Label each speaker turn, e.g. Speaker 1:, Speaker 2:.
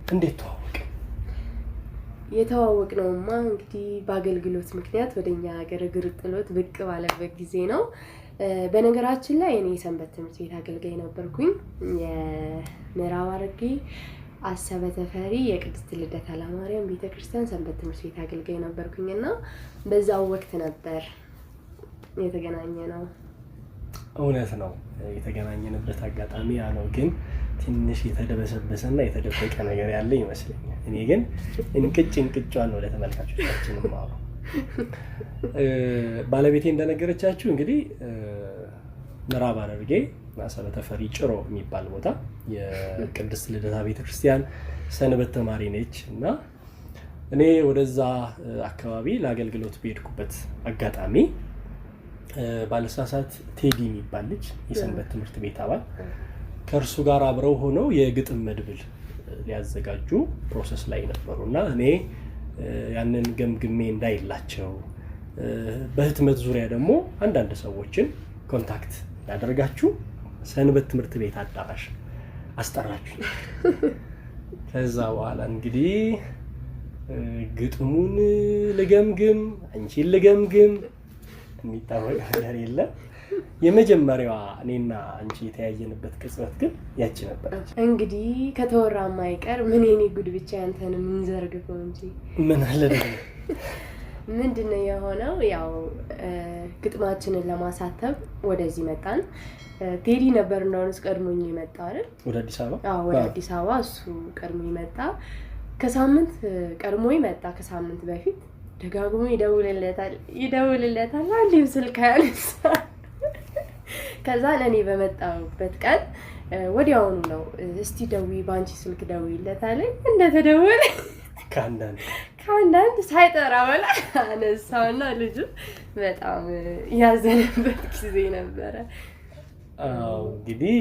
Speaker 1: እንዴት ተዋወቅ?
Speaker 2: የተዋወቅነውማ እንግዲህ በአገልግሎት ምክንያት ወደኛ ሀገር እግር ጥሎት ብቅ ባለበት ጊዜ ነው። በነገራችን ላይ እኔ ሰንበት ትምህርት ቤት አገልጋይ ነበርኩኝ። የምዕራብ ሐረርጌ አሰበ ተፈሪ የቅድስት ልደታ ለማርያም ቤተክርስቲያን ሰንበት ትምህርት ቤት አገልጋይ ነበርኩኝና በዛው ወቅት ነበር የተገናኘነው።
Speaker 1: እውነት ነው የተገናኘንበት አጋጣሚ ያ ነው። ግን ትንሽ የተደበሰበሰና የተደበቀ ነገር ያለ ይመስለኛል። እኔ ግን እንቅጫን ነው ለተመልካቾቻችን ማው ባለቤቴ እንደነገረቻችሁ እንግዲህ ምዕራብ ሐረርጌ አሰበ ተፈሪ ጭሮ የሚባል ቦታ የቅድስት ልደታ ቤተክርስቲያን ሰንበት ተማሪ ነች እና እኔ ወደዛ አካባቢ ለአገልግሎት በሄድኩበት አጋጣሚ ባለሳሳት ቴዲ የሚባል ልጅ የሰንበት ትምህርት ቤት አባል ከእርሱ ጋር አብረው ሆነው የግጥም መድብል ሊያዘጋጁ ፕሮሰስ ላይ ነበሩና እኔ ያንን ገምግሜ እንዳይላቸው በህትመት ዙሪያ ደግሞ አንዳንድ ሰዎችን ኮንታክት ያደርጋችሁ ሰንበት ትምህርት ቤት አዳራሽ አስጠራችሁ። ከዛ በኋላ እንግዲህ ግጥሙን ልገምግም አንቺን ልገምግም የሚታወቅ ነገር የለም። የመጀመሪያዋ እኔና አንቺ የተያየንበት ቅጽበት ግን ያቺ ነበር።
Speaker 2: እንግዲህ ከተወራማ አይቀር ምን የኔ ጉድ ብቻ ያንተን ምን ዘርግፈው እንጂ
Speaker 1: ምን አለ ደግሞ
Speaker 2: ምንድነው የሆነው? ያው ግጥማችንን ለማሳተም ወደዚህ መጣን። ቴዲ ነበር እንደውስ ቀድሞኝ የመጣ አይደል?
Speaker 1: ወደ አዲስ አበባ?
Speaker 2: አዎ ወደ አዲስ አበባ እሱ ቀድሞኝ መጣ። ከሳምንት ቀድሞኝ መጣ። ከሳምንት በፊት ደጋግሞ ይደውልለታል አንዴም ስልክ ያነሳ። ከዛ እኔ በመጣሁበት ቀን ወዲያውኑ ነው እስቲ ደውይ ባንቺ ስልክ ደውይለት አለኝ። እንደተደወለ ከአንዳንድ ሳይጠራ በላ አነሳውና ልጁ በጣም ያዘነበት ጊዜ ነበረ።
Speaker 1: እንግዲህ